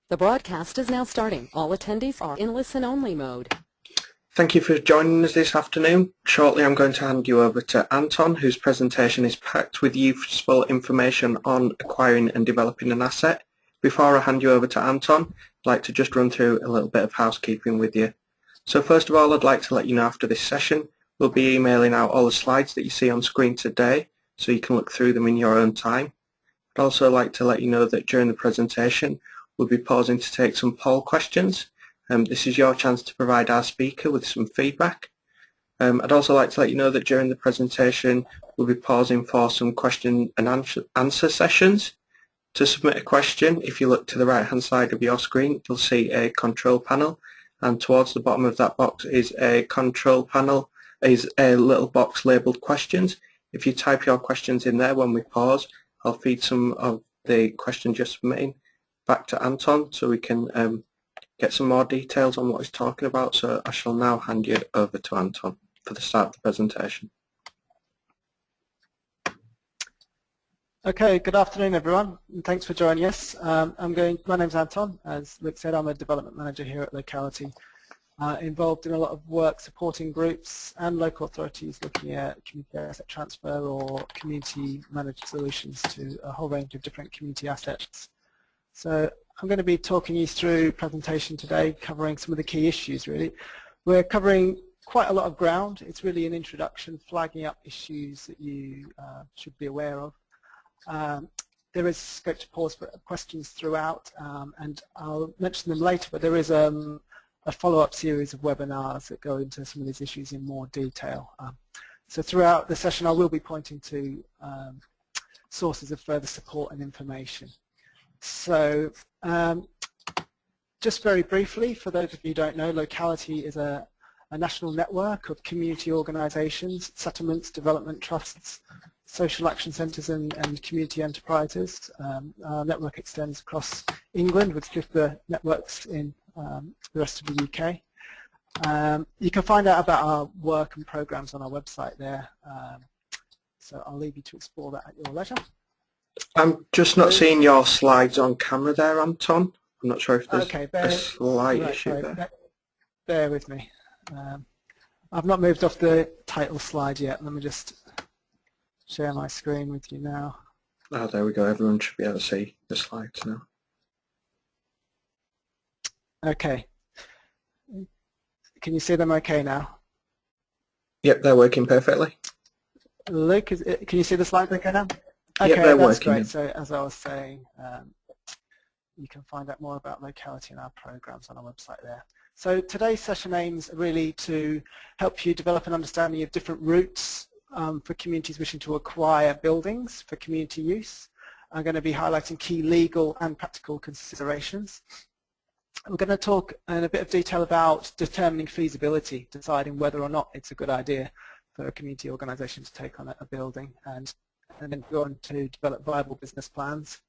The broadcast is now starting. All attendees are in listen-only mode. Thank you for joining us this afternoon. Shortly I'm going to hand you over to Anton, whose presentation is packed with useful information on acquiring and developing an asset. Before I hand you over to Anton, I'd like to just run through a little bit of housekeeping with you. So first of all, I'd like to let you know after this session, we'll be emailing out all the slides that you see on screen today, so you can look through them in your own time. I'd also like to let you know that during the presentation, we'll be pausing to take some poll questions. This is your chance to provide our speaker with some feedback. I'd also like to let you know that during the presentation we'll be pausing for some question and answer sessions. To submit a question, if you look to the right hand side of your screen, you'll see a control panel, and towards the bottom of that box is a control panel, is a little box labelled questions. If you type your questions in there when we pause, I'll feed some of the questions you're submitting back to Anton so we can get some more details on what he's talking about. So I shall now hand you over to Anton for the start of the presentation. Okay, good afternoon everyone, and thanks for joining us. My name's Anton. As Luke said, I'm a development manager here at Locality, involved in a lot of work supporting groups and local authorities looking at community asset transfer or community managed solutions to a whole range of different community assets. So I'm going to be talking you through a presentation today covering some of the key issues really. We're covering quite a lot of ground. It's really an introduction, flagging up issues that you should be aware of. There is scope to pause for questions throughout, and I'll mention them later, but there is a follow-up series of webinars that go into some of these issues in more detail. So throughout the session I will be pointing to sources of further support and information. So just very briefly, for those of you who don't know, Locality is a national network of community organisations, settlements, development trusts, social action centres and community enterprises. Our network extends across England with sister networks in the rest of the UK. You can find out about our work and programmes on our website there, so I'll leave you to explore that at your leisure. I'm just not seeing your slides on camera there, Anton. I'm not sure if there's a slight issue there. Bear with me. I've not moved off the title slide yet. Let me just share my screen with you now. Oh, there we go. Everyone should be able to see the slides now. Okay. Can you see them okay now? Yep, they're working perfectly. Luke, can you see the slides okay now? Okay, yep, that's working. Great. So as I was saying, you can find out more about Locality and our programs on our website there. So today's session aims really to help you develop an understanding of different routes for communities wishing to acquire buildings for community use. I'm going to be highlighting key legal and practical considerations. We're going to talk in a bit of detail about determining feasibility, deciding whether or not it's a good idea for a community organisation to take on a building, and then go on to develop viable business plans.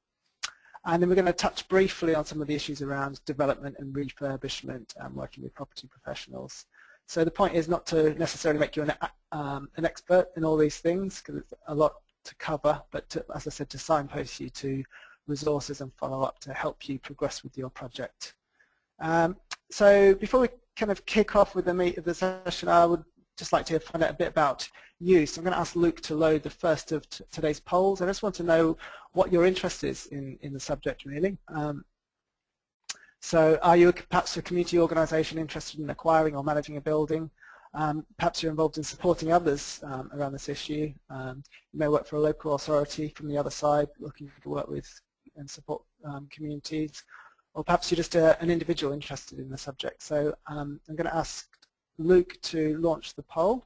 And then we're going to touch briefly on some of the issues around development and refurbishment and working with property professionals. So the point is not to necessarily make you an expert in all these things, because it's a lot to cover, but to, as I said, to signpost you to resources and follow up to help you progress with your project. So before we kind of kick off with the meat of the session, I would just like to find out a bit about you. So I'm going to ask Luke to load the first of today's polls. I just want to know what your interest is in the subject really. So are you perhaps a community organisation interested in acquiring or managing a building? Perhaps you're involved in supporting others around this issue. You may work for a local authority from the other side, looking to work with and support communities. Or perhaps you're just an individual interested in the subject. So I'm going to ask Luke to launch the poll.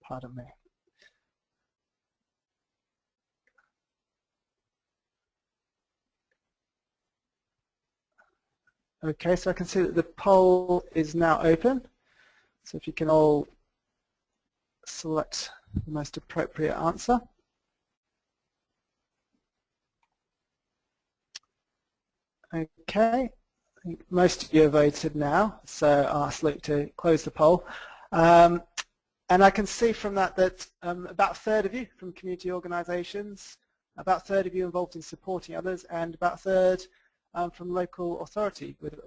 Pardon me. Okay, so I can see that the poll is now open. So if you can all select the most appropriate answer. Okay, I think most of you have voted now, so I'll ask Luke to close the poll. And I can see from that that about a third of you from community organisations, about a third of you involved in supporting others, and about a third from local authority, with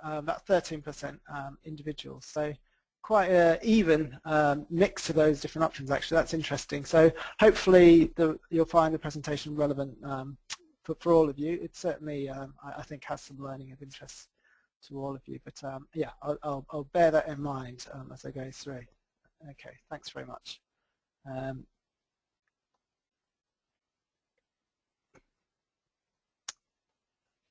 about 13% individuals. So quite an even mix of those different options, actually. That's interesting. So hopefully you'll find the presentation relevant for all of you. It certainly, I think, has some learning of interest to all of you. But yeah, I'll bear that in mind as I go through. Okay, thanks very much.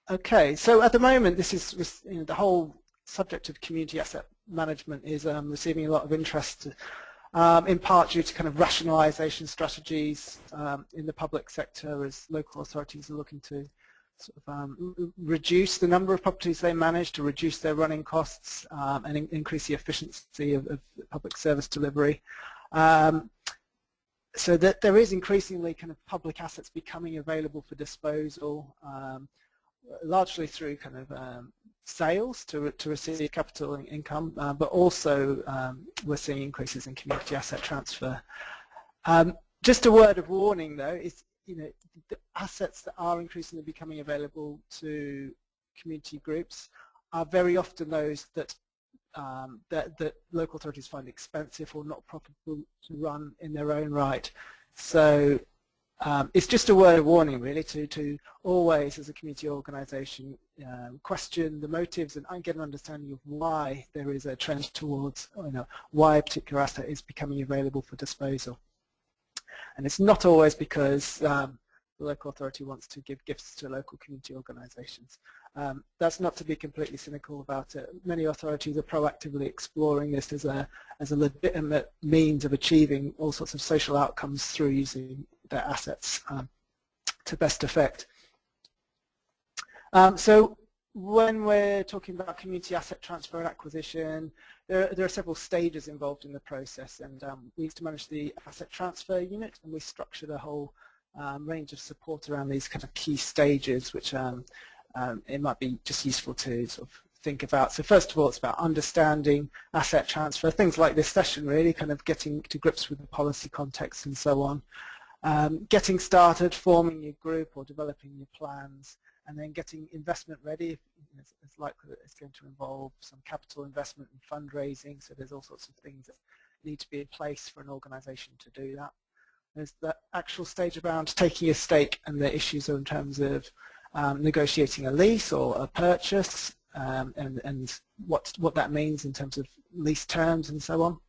Okay, so at the moment, this is the whole subject of community asset management is receiving a lot of interest, in part due to kind of rationalisation strategies in the public sector, as local authorities are looking to sort of reduce the number of properties they manage, to reduce their running costs and increase the efficiency of public service delivery. So that there is increasingly kind of public assets becoming available for disposal, largely through kind of sales to receive capital income, but also we're seeing increases in community asset transfer. Just a word of warning, though, is the assets that are increasingly becoming available to community groups are very often those that that local authorities find expensive or not profitable to run in their own right. So it's just a word of warning, really, to always, as a community organisation, question the motives and get an understanding of why there is a trend towards, why a particular asset is becoming available for disposal. And it's not always because the local authority wants to give gifts to local community organisations. That's not to be completely cynical about it. Many authorities are proactively exploring this as a legitimate means of achieving all sorts of social outcomes through using their assets to best effect. So when we're talking about community asset transfer and acquisition, there are several stages involved in the process, and we used to manage the asset transfer unit, and we structured a whole range of support around these kind of key stages, which it might be just useful to sort of think about. So first of all, it's about understanding asset transfer, things like this session, really, kind of getting to grips with the policy context and so on. Getting started, forming your group or developing your plans, and then getting investment ready. It's likely that it's going to involve some capital investment and fundraising, so there's all sorts of things that need to be in place for an organisation to do that. There's the actual stage around taking a stake, and the issues are in terms of negotiating a lease or a purchase, and what that means in terms of lease terms and so on.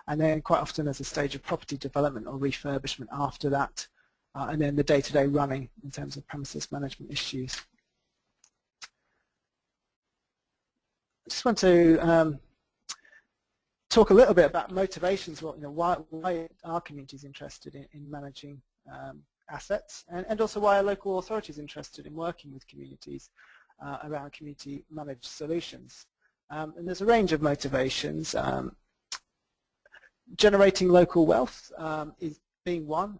And then quite often there's a stage of property development or refurbishment after that, and then the day-to-day running in terms of premises management issues. I just want to talk a little bit about motivations. Why are communities interested in managing assets, and also why are local authorities interested in working with communities around community managed solutions. And there's a range of motivations. Generating local wealth is being one.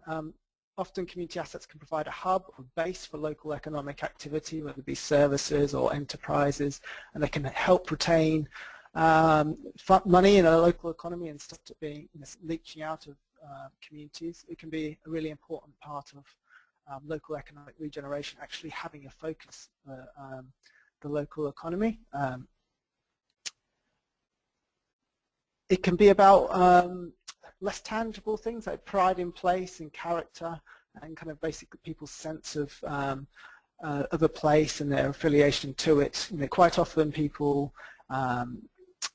Often community assets can provide a hub or base for local economic activity, whether it be services or enterprises, and they can help retain money in a local economy and stop it being leaching out of communities. It can be a really important part of local economic regeneration, actually having a focus the local economy. It can be about less tangible things like pride in place and character, and kind of basically people's sense of a place and their affiliation to it. Quite often people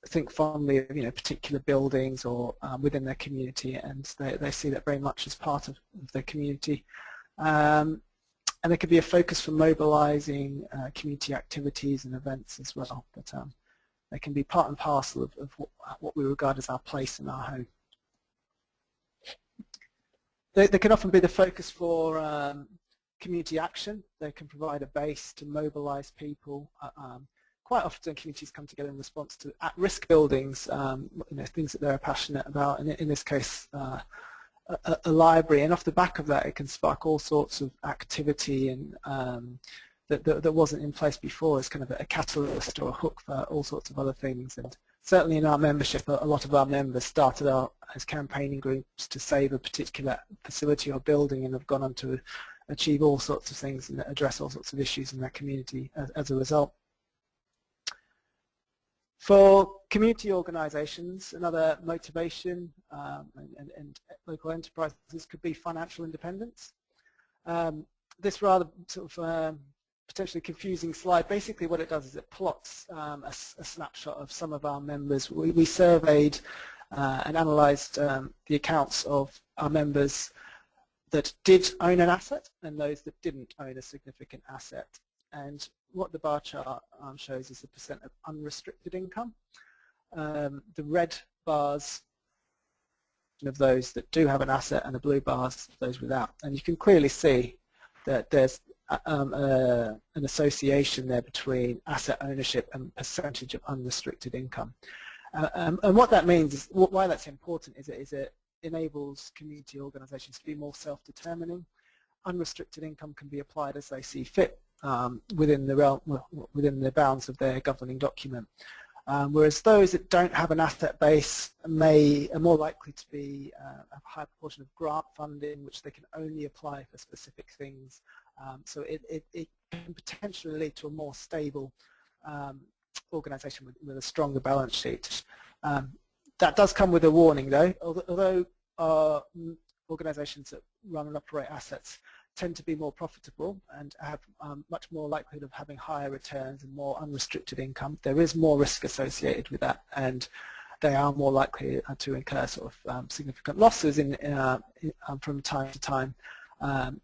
think fondly of particular buildings or within their community, and they see that very much as part of their community. And there could be a focus for mobilising community activities and events as well. But they can be part and parcel of what we regard as our place and our home. They can often be the focus for community action. They can provide a base to mobilise people. Quite often communities come together in response to at-risk buildings, things that they're passionate about, and in this case a library, and off the back of that it can spark all sorts of activity and that wasn't in place before as kind of a catalyst or a hook for all sorts of other things. And certainly in our membership, a lot of our members started out as campaigning groups to save a particular facility or building and have gone on to achieve all sorts of things and address all sorts of issues in their community as a result. For community organisations, another motivation and local enterprises could be financial independence. This rather sort of potentially confusing slide, basically what it does is it plots a snapshot of some of our members. We surveyed and analysed the accounts of our members that did own an asset and those that didn't own a significant asset. And what the bar chart shows is the percent of unrestricted income. The red bars of those that do have an asset and the blue bars those without. And you can clearly see that there's an association there between asset ownership and percentage of unrestricted income. And what that means is, why that's important is it enables community organisations to be more self-determining. Unrestricted income can be applied as they see fit within the bounds of their governing document. Whereas those that don't have an asset base are more likely to be a high proportion of grant funding, which they can only apply for specific things. So it can potentially lead to a more stable organisation with a stronger balance sheet. That does come with a warning, though. Although organisations that run and operate assets tend to be more profitable and have much more likelihood of having higher returns and more unrestricted income, there is more risk associated with that, and they are more likely to incur sort of significant losses from time to time.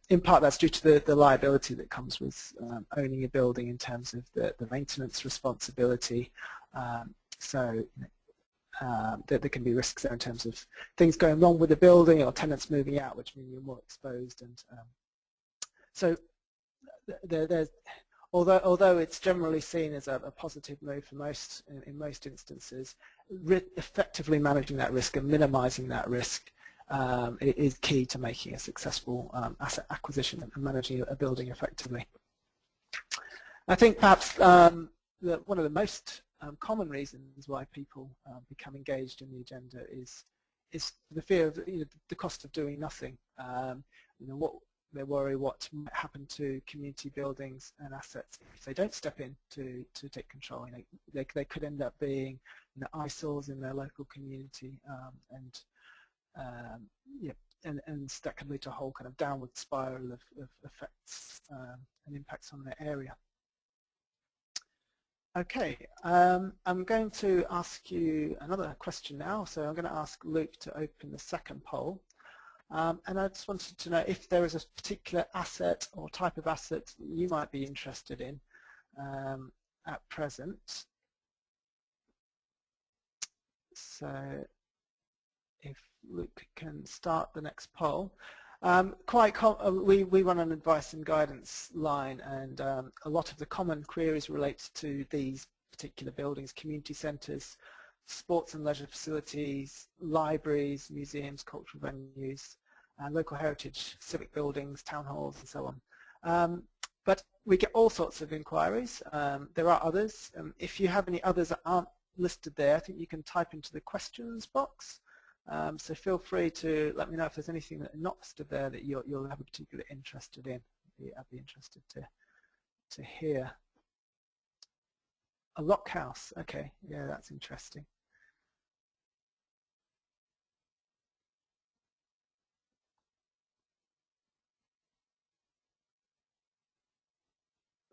In part that's due to the liability that comes with owning a building in terms of the maintenance responsibility. So there can be risks there in terms of things going wrong with the building or tenants moving out, which mean you're more exposed. And so although it's generally seen as a positive move for in most instances, effectively managing that risk and minimising that risk is key to making a successful asset acquisition and managing a building effectively. I think perhaps one of the most common reasons why people become engaged in the agenda is the fear of the cost of doing nothing. What they worry what might happen to community buildings and assets if they don't step in to take control. They could end up being eyesores in their local community, and that can lead to a whole kind of downward spiral of effects and impacts on their area. Okay, I'm going to ask you another question now. So I'm going to ask Luke to open the second poll. And I just wanted to know if there is a particular asset or type of asset that you might be interested in at present. So if Luke can start the next poll. We run an advice and guidance line, and a lot of the common queries relate to these particular buildings: community centres, sports and leisure facilities, libraries, museums, cultural venues, and local heritage, civic buildings, town halls, and so on. But we get all sorts of inquiries. There are others. If you have any others that aren't listed there, I think you can type into the questions box. So feel free to let me know if there's anything that is not listed there that you'll have a particular interest in. I'd be interested to hear. A rock house, okay, yeah, that's interesting.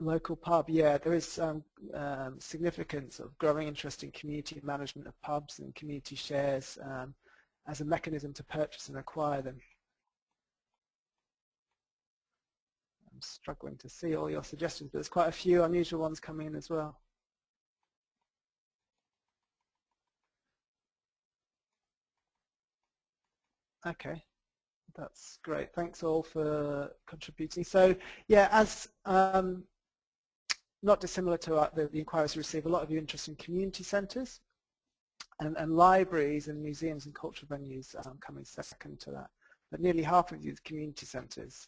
Local pub, yeah, there is significant sort of growing interest in community management of pubs and community shares as a mechanism to purchase and acquire them. I'm struggling to see all your suggestions, but there's quite a few unusual ones coming in as well. Okay, that's great. Thanks all for contributing. So yeah, as not dissimilar to the inquiries we receive, a lot of you interest in community centres and libraries and museums and cultural venues coming second to that. But nearly half of these community centres.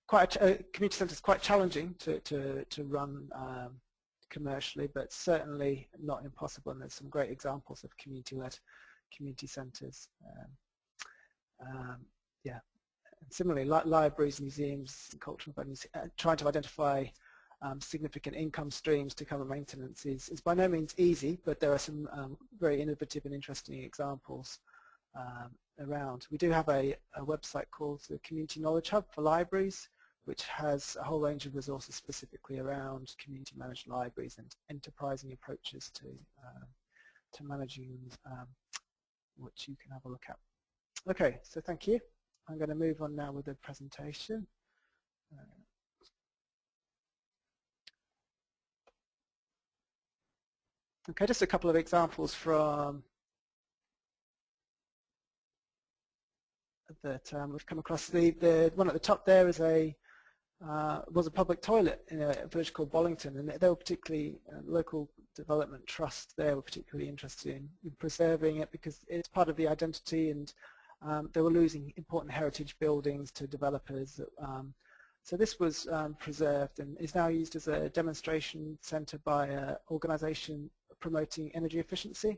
Community centres quite challenging to run commercially, but certainly not impossible, and there's some great examples of community-led community centres. Yeah, and similarly, libraries, museums, and cultural venues, trying to identify significant income streams to cover maintenance is by no means easy, but there are some very innovative and interesting examples around. We do have a website called the Community Knowledge Hub for libraries, which has a whole range of resources specifically around community managed libraries and enterprising approaches to managing which you can have a look at. Okay, so thank you. I'm going to move on now with the presentation. Okay, just a couple of examples from that we've come across. The one at the top there is was a public toilet in a village called Bollington, and they were particularly, local development trust there were particularly interested in preserving it because it's part of the identity, and they were losing important heritage buildings to developers. So this was preserved and is now used as a demonstration centre by an organisation promoting energy efficiency.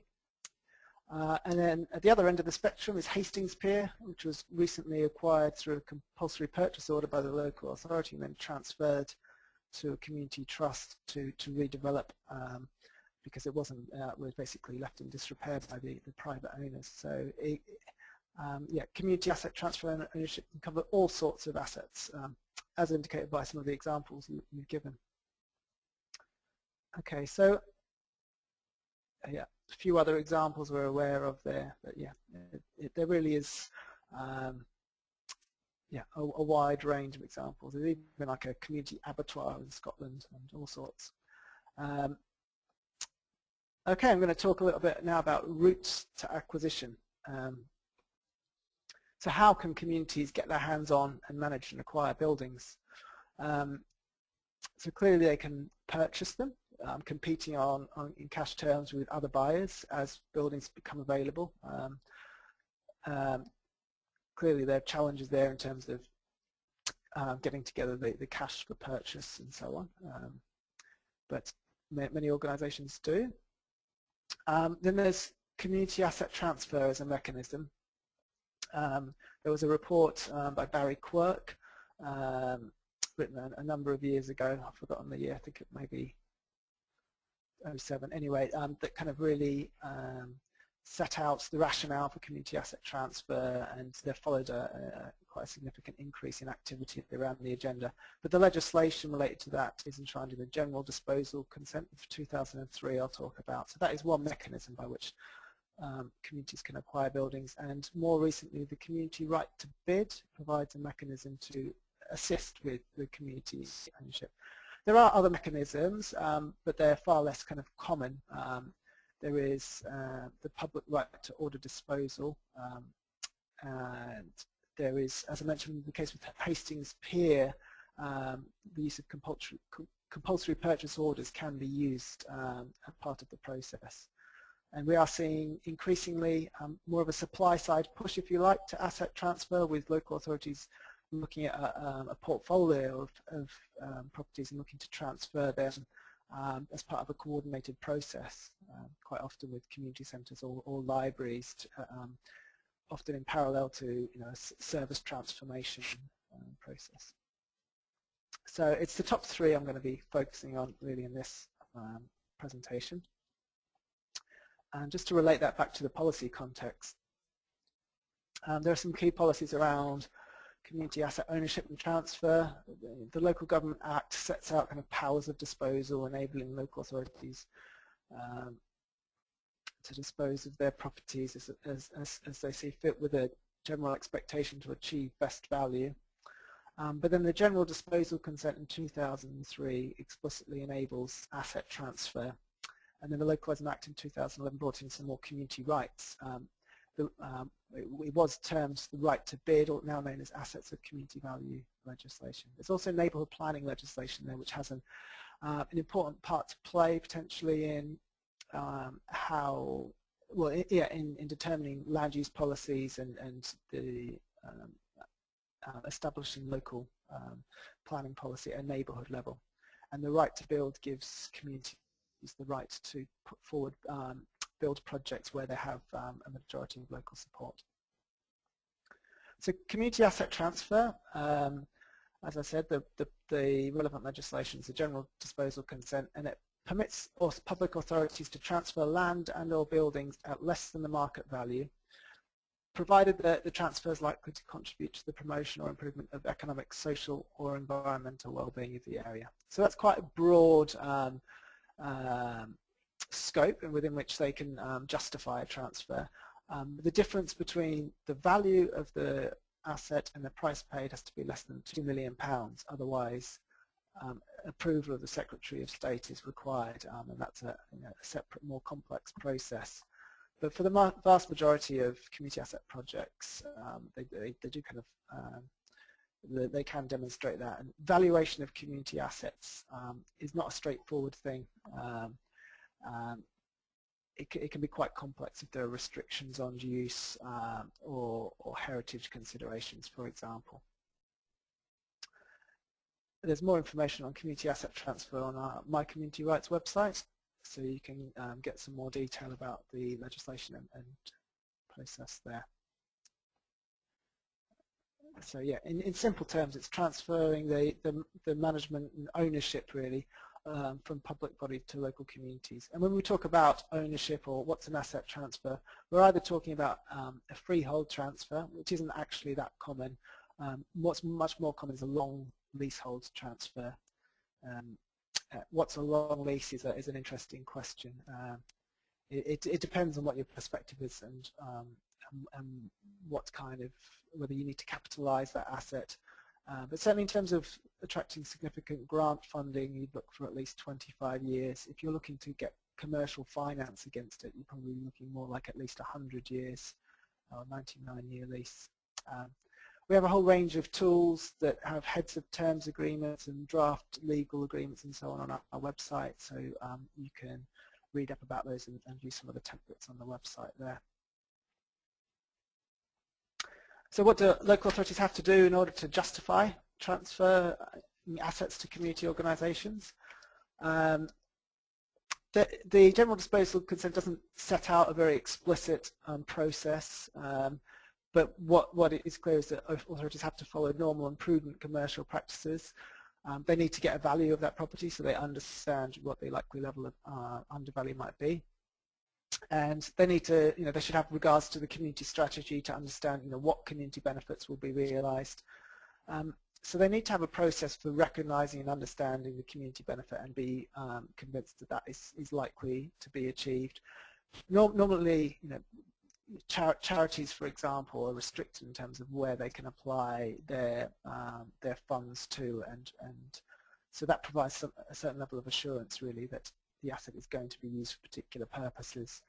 And then at the other end of the spectrum is Hastings Pier, which was recently acquired through a compulsory purchase order by the local authority and then transferred to a community trust to redevelop because it was basically left in disrepair by the private owners. So yeah, community asset transfer and ownership can cover all sorts of assets, as indicated by some of the examples you've given. Okay, so yeah, a few other examples we're aware of there, but yeah, there really is yeah, a wide range of examples. There's even like a community abattoir in Scotland and all sorts. Okay, I'm going to talk a little bit now about routes to acquisition. So how can communities get their hands on and manage and acquire buildings? So clearly they can purchase them, competing in cash terms with other buyers as buildings become available. Clearly there are challenges there in terms of getting together the cash for purchase and so on, but many organisations do. Then there's community asset transfer as a mechanism. There was a report by Barry Quirk written a number of years ago, I've forgotten the year, I think it may be 07 anyway, that kind of really set out the rationale for community asset transfer, and they followed quite a significant increase in activity around the agenda. But the legislation related to that is enshrined in the General Disposal Consent of 2003 I'll talk about. So that is one mechanism by which communities can acquire buildings, and more recently the community right to bid provides a mechanism to assist with the community ownership. There are other mechanisms, but they're far less kind of common. There is the public right to order disposal, and there is, as I mentioned in the case with Hastings Pier, the use of compulsory purchase orders can be used as part of the process. And we are seeing increasingly more of a supply side push, if you like, to asset transfer, with local authorities looking at a portfolio of properties and looking to transfer them as part of a coordinated process, quite often with community centres or libraries, often in parallel to a service transformation process. So it's the top three I'm going to be focusing on really in this presentation. And just to relate that back to the policy context, there are some key policies around community asset ownership and transfer. The Local Government Act sets out kind of powers of disposal, enabling local authorities to dispose of their properties as they see fit, with a general expectation to achieve best value. But then the General Disposal Consent in 2003 explicitly enables asset transfer. And then the Localising Act in 2011 brought in some more community rights. It was termed the right to bid, or now known as assets of community value legislation. There's also neighbourhood planning legislation there, which has an important part to play potentially in in determining land use policies and the establishing local planning policy at a neighbourhood level. And the right to build gives communities the right to put forward build projects where they have a majority of local support. So community asset transfer, as I said, the relevant legislation is the general disposal consent, and it permits public authorities to transfer land and or buildings at less than the market value, provided that the transfer is likely to contribute to the promotion or improvement of economic, social or environmental well-being of the area. So that's quite a broad scope within which they can justify a transfer. The difference between the value of the asset and the price paid has to be less than £2 million, otherwise approval of the Secretary of State is required, and that's a separate, more complex process. But for the vast majority of community asset projects, they do kind of, they can demonstrate that. And valuation of community assets is not a straightforward thing. It can be quite complex if there are restrictions on use or heritage considerations, for example. There's more information on community asset transfer on our My Community Rights website, so you can get some more detail about the legislation and process there. So yeah, in simple terms, it's transferring the management and ownership really from public body to local communities. And when we talk about ownership or what's an asset transfer, we're either talking about a freehold transfer, which isn't actually that common. What's much more common is a long leasehold transfer. What's a long lease is an interesting question. It depends on what your perspective is and what kind of, whether you need to capitalize that asset. But certainly in terms of attracting significant grant funding, you'd look for at least 25 years. If you're looking to get commercial finance against it, you're probably looking more like at least 100 years or 99-year lease. We have a whole range of tools that have heads of terms agreements and draft legal agreements and so on our website, so you can read up about those and view some of the templates on the website there. So what do local authorities have to do in order to justify transfer assets to community organisations? The general disposal consent doesn't set out a very explicit process, but what it is clear is that authorities have to follow normal and prudent commercial practices. They need to get a value of that property so they understand what the likely level of undervalue might be. And they need to, they should have regards to the community strategy to understand, what community benefits will be realised. So they need to have a process for recognising and understanding the community benefit and be convinced that that is likely to be achieved. Normally, charities, for example, are restricted in terms of where they can apply their funds to, and so that provides a certain level of assurance, really, that the asset is going to be used for particular purposes.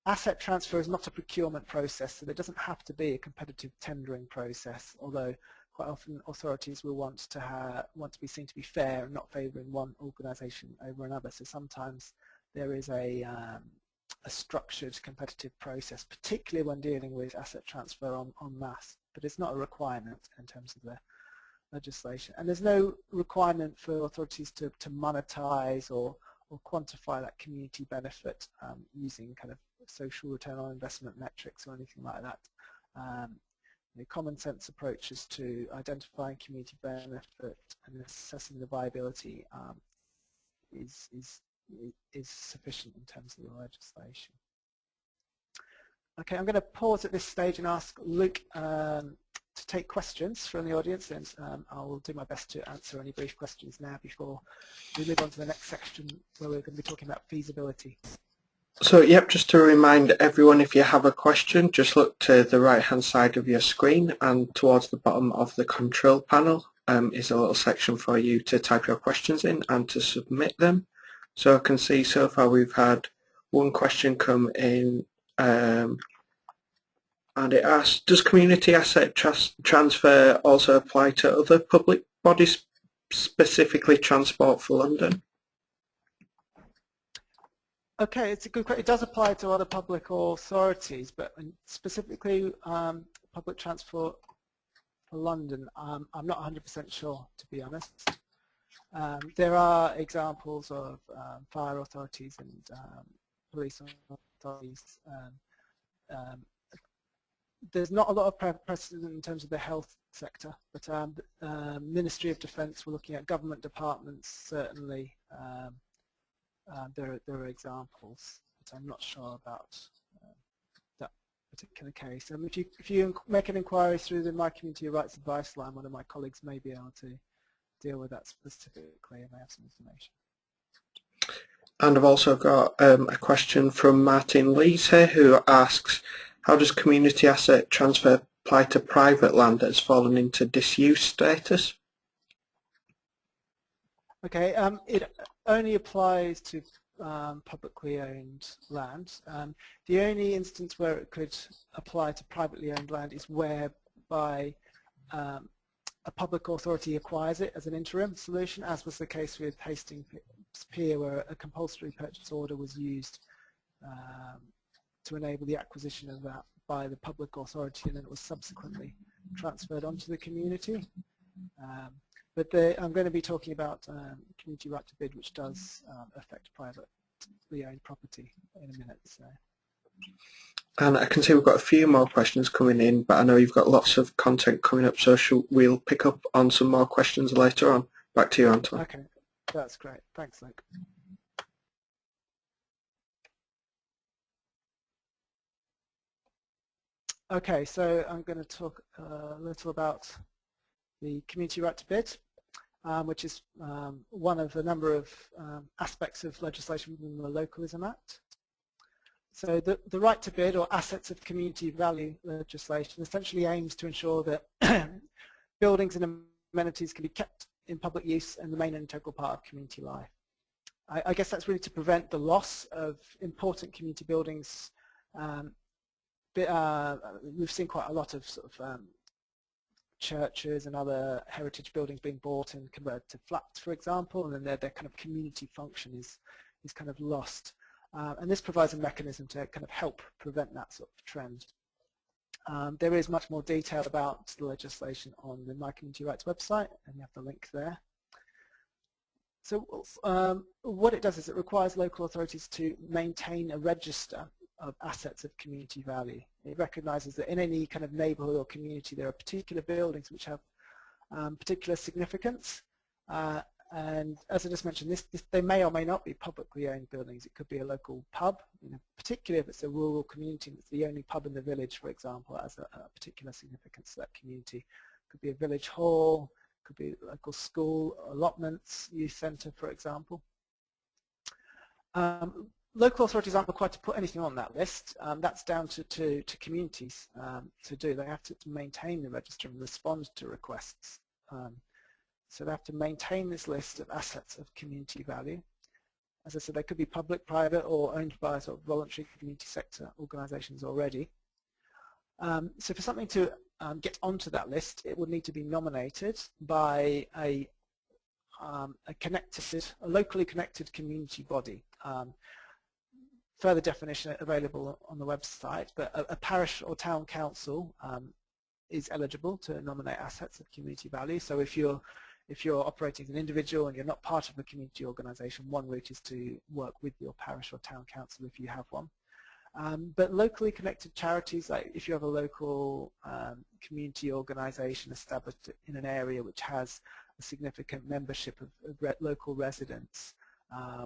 Asset transfer is not a procurement process, so there doesn't have to be a competitive tendering process, although quite often authorities will want to be seen to be fair and not favouring one organisation over another. So sometimes there is a structured competitive process, particularly when dealing with asset transfer en masse, but it's not a requirement in terms of the legislation. And there's no requirement for authorities to monetize or quantify that community benefit using kind of social return on investment metrics or anything like that. The common sense approaches to identifying community benefit and assessing the viability is sufficient in terms of the legislation. Okay, I'm going to pause at this stage and ask Luke to take questions from the audience, and I'll do my best to answer any brief questions now before we move on to the next section where we're going to be talking about feasibility. So yep, just to remind everyone, if you have a question, just look to the right hand side of your screen, and towards the bottom of the control panel is a little section for you to type your questions in and to submit them. So I can see so far we've had one question come in, and it asks, does community asset transfer also apply to other public bodies, specifically Transport for London? Okay, it's a good question. It does apply to other public authorities, but specifically public transport for London, I'm not 100% sure, to be honest. There are examples of fire authorities and police authorities. There's not a lot of precedent in terms of the health sector, but Ministry of Defence, we're looking at government departments, certainly there are examples, but I'm not sure about that particular case. If you make an inquiry through the My Community Rights Advice line, one of my colleagues may be able to deal with that specifically and may have some information. And I've also got a question from Martin Lees here, who asks, how does community asset transfer apply to private land that has fallen into disuse status? Okay, it only applies to publicly owned land. The only instance where it could apply to privately owned land is whereby a public authority acquires it as an interim solution, as was the case with Hastings Pier, where a compulsory purchase order was used to enable the acquisition of that by the public authority, and then it was subsequently transferred onto the community. But I'm going to be talking about community right to bid, which does affect privately owned property in a minute. So. And I can see we've got a few more questions coming in, but I know you've got lots of content coming up, so we'll pick up on some more questions later on. Back to you, Anton. Okay, that's great. Thanks, Luke. Okay, so I'm going to talk a little about the community right to bid, which is one of a number of aspects of legislation within the Localism Act. So the right to bid, or assets of community value legislation, essentially aims to ensure that buildings and amenities can be kept in public use and remain an integral part of community life. I guess that's really to prevent the loss of important community buildings. We've seen quite a lot of sort of churches and other heritage buildings being bought and converted to flats, for example, and then their kind of community function is kind of lost. And this provides a mechanism to kind of help prevent that sort of trend. There is much more detail about the legislation on the My Community Rights website, and you have the link there. So what it does is it requires local authorities to maintain a register of assets of community value. It recognises that in any kind of neighbourhood or community there are particular buildings which have particular significance. And as I just mentioned, they may or may not be publicly owned buildings. It could be a local pub, particularly if it's a rural community and it's the only pub in the village, for example, has a particular significance to that community. It could be a village hall, it could be a local school, allotments, youth centre, for example. Local authorities aren't required to put anything on that list. That's down to communities to do. They have to maintain the register and respond to requests. So they have to maintain this list of assets of community value. As I said, they could be public, private, or owned by sort of voluntary community sector organisations already. So for something to get onto that list, it would need to be nominated by a locally connected community body. Further definition available on the website, but a parish or town council is eligible to nominate assets of community value. So if you're operating as an individual and you're not part of a community organisation, one route is to work with your parish or town council if you have one. But locally connected charities, like if you have a local community organisation established in an area which has a significant membership of local residents,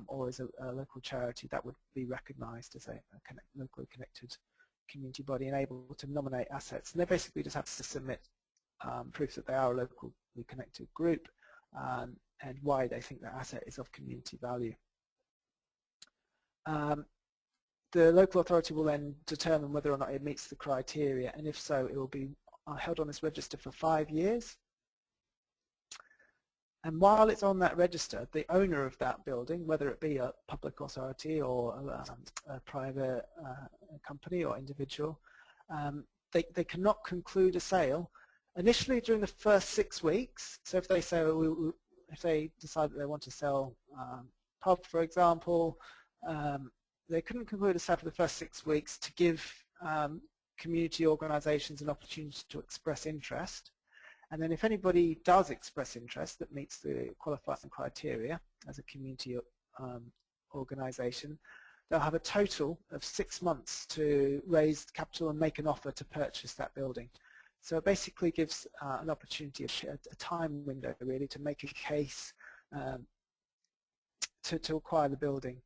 or as a local charity, that would be recognised as a locally connected community body and able to nominate assets. And they basically just have to submit proof that they are a locally connected group and why they think that asset is of community value. The local authority will then determine whether or not it meets the criteria, and if so, it will be held on this register for 5 years. And while it's on that register, the owner of that building, whether it be a public authority or a private company or individual, they cannot conclude a sale initially during the first 6 weeks. So if they say, if they decide that they want to sell pub, for example, they couldn't conclude a sale for the first 6 weeks to give community organisations an opportunity to express interest. And then if anybody does express interest that meets the qualifying criteria as a community organisation, they'll have a total of 6 months to raise capital and make an offer to purchase that building. So it basically gives an opportunity, a time window really, to make a case to acquire the building.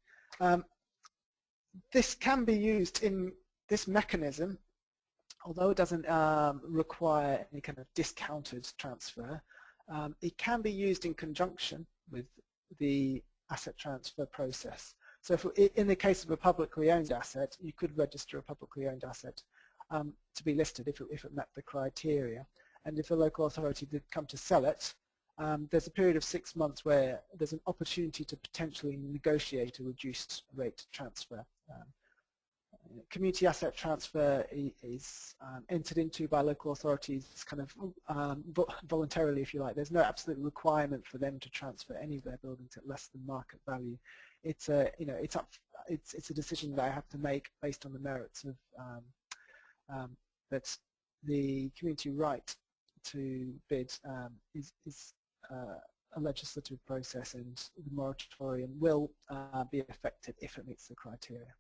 This can be used in this mechanism, although it doesn't require any kind of discounted transfer. It can be used in conjunction with the asset transfer process. So if, in the case of a publicly owned asset, you could register a publicly owned asset to be listed if it met the criteria. And if the local authority did come to sell it, there's a period of 6 months where there's an opportunity to potentially negotiate a reduced rate transfer. Community asset transfer is entered into by local authorities kind of voluntarily, if you like. There's no absolute requirement for them to transfer any of their buildings at less than market value. It's a, you know, it's a decision that I have to make based on the merits of that the community right to bid is a legislative process, and the moratorium will be affected if it meets the criteria.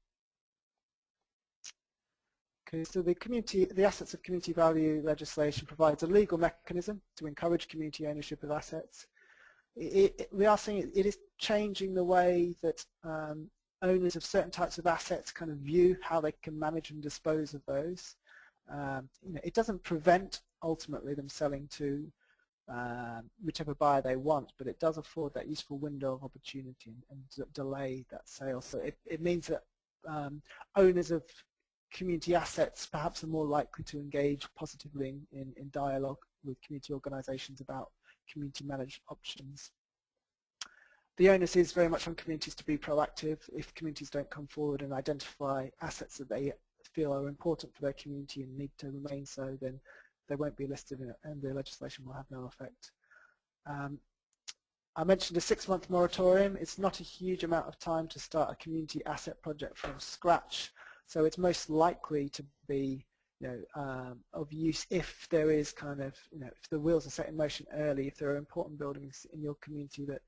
Okay, so the assets of community value legislation provides a legal mechanism to encourage community ownership of assets. We are seeing it is changing the way that owners of certain types of assets kind of view how they can manage and dispose of those. You know, it doesn't prevent ultimately them selling to whichever buyer they want, but it does afford that useful window of opportunity and delay that sale. So it means that owners of community assets perhaps are more likely to engage positively in dialogue with community organisations about community managed options. The onus is very much on communities to be proactive. If communities don't come forward and identify assets that they feel are important for their community and need to remain so, then they won't be listed in it, and the legislation will have no effect. I mentioned a 6-month moratorium. It's not a huge amount of time to start a community asset project from scratch, so it's most likely to be, you know, of use if there is kind of, you know, if the wheels are set in motion early, if there are important buildings in your community that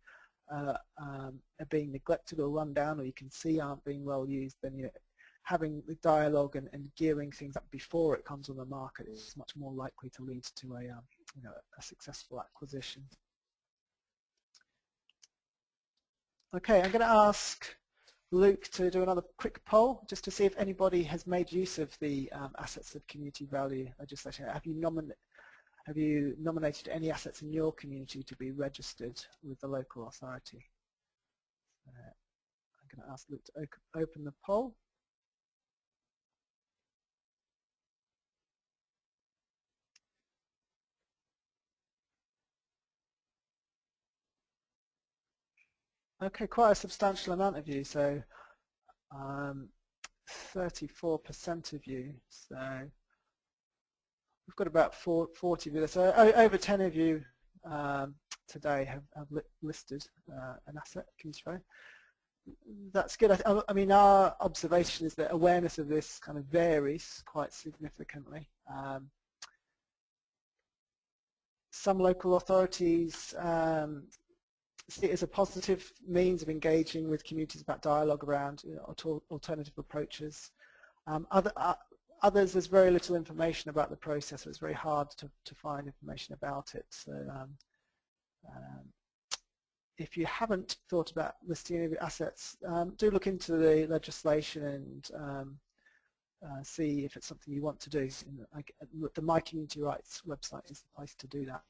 are being neglected or run down, or you can see aren't being well used, then, you know, having the dialogue and gearing things up before it comes on the market is much more likely to lead to a, you know, a successful acquisition. Okay, I'm going to ask Luke to do another quick poll just to see if anybody has made use of the assets of community value legislation. Have you nominated any assets in your community to be registered with the local authority? I'm going to ask Luke to open the poll. Okay, quite a substantial amount of you, so 34% of you, so we've got about 40 of you, so over 10 of you today have listed an asset, community value. That's good. I mean, our observation is that awareness of this kind of varies quite significantly. Some local authorities see it as a positive means of engaging with communities about dialogue around, you know, alternative approaches. Others, there's very little information about the process, so it's very hard to find information about it. So if you haven't thought about listing any of your assets, do look into the legislation and see if it's something you want to do. The My Community Rights website is the place to do that.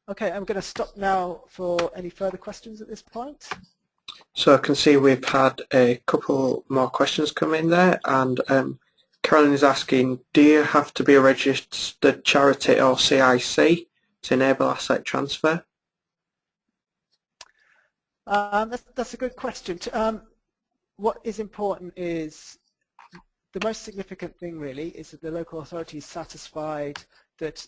Okay, I'm going to stop now for any further questions at this point. So I can see we've had a couple more questions come in there, and Carolyn is asking, do you have to be a registered charity or CIC to enable asset transfer? That's a good question. What is important is, the most significant thing really is that the local authority is satisfied that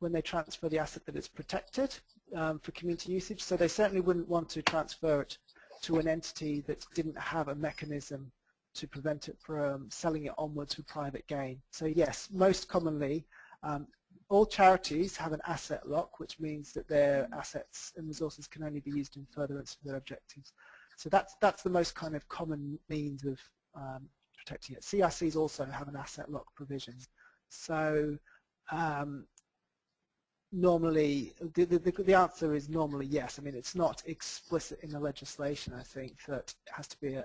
when they transfer the asset that it's protected for community usage, so they certainly wouldn't want to transfer it to an entity that didn't have a mechanism to prevent it from selling it onwards for private gain. So yes, most commonly all charities have an asset lock, which means that their assets and resources can only be used in furtherance of their objectives. So that's the most kind of common means of protecting it. CRCs also have an asset lock provision. So normally, the answer is normally yes. I mean, it's not explicit in the legislation, I think, that it has to be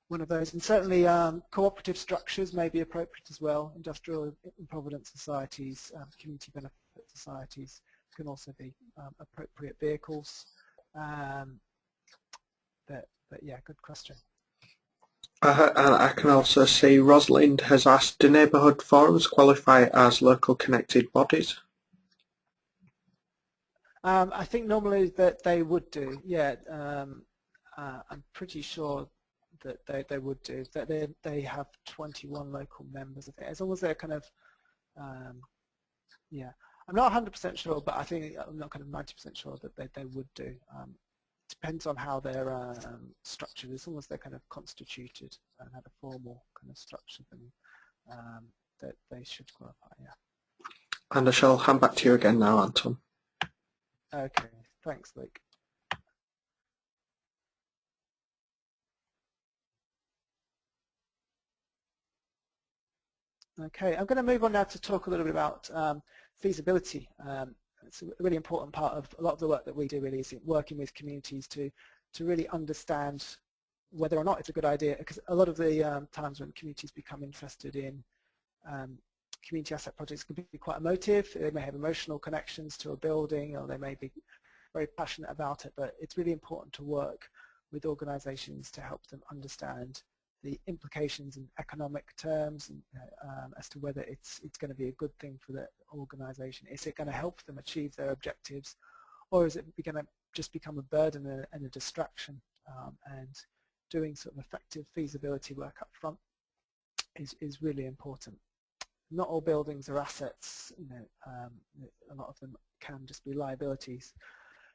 one of those. And certainly cooperative structures may be appropriate as well. Industrial provident societies, community benefit societies can also be appropriate vehicles. But yeah, good question. And I can also see Rosalind has asked, do neighbourhood forums qualify as local connected bodies? I think normally that they would do, yeah. I'm pretty sure that they would do. That they have 21 local members, I think, as long as they're kind of, yeah. I'm not 100% sure, but I think I'm not kind of 90% sure that they would do. Depends on how they're structured. As long as they're kind of constituted and have a formal kind of structure, then that they should qualify, yeah. And I shall hand back to you again now, Anton. Okay, thanks, Luke. Okay, I'm going to move on now to talk a little bit about feasibility. It's a really important part of a lot of the work that we do, really, is working with communities to really understand whether or not it's a good idea, because a lot of the times when communities become interested in community asset projects can be quite emotive. They may have emotional connections to a building, or they may be very passionate about it, but it's really important to work with organizations to help them understand the implications in economic terms and, as to whether it's going to be a good thing for the organization. Is it going to help them achieve their objectives, or is it going to just become a burden and a distraction? And doing sort of effective feasibility work up front is really important. Not all buildings are assets, you know, a lot of them can just be liabilities.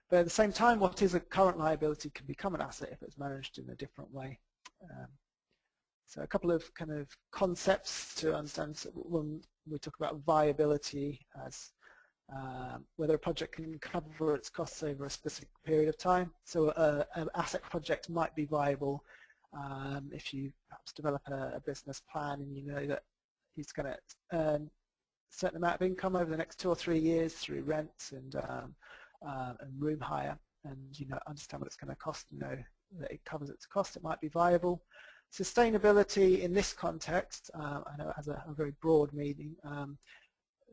But at the same time, what is a current liability can become an asset if it's managed in a different way. So a couple of kind of concepts to understand when we talk about viability as whether a project can cover its costs over a specific period of time. So an asset project might be viable if you perhaps develop a business plan and you know that it's going to earn a certain amount of income over the next 2 or 3 years through rents and room hire, and you know, understand what it's going to cost, you know that it covers its cost, it might be viable. Sustainability in this context, I know it has a very broad meaning,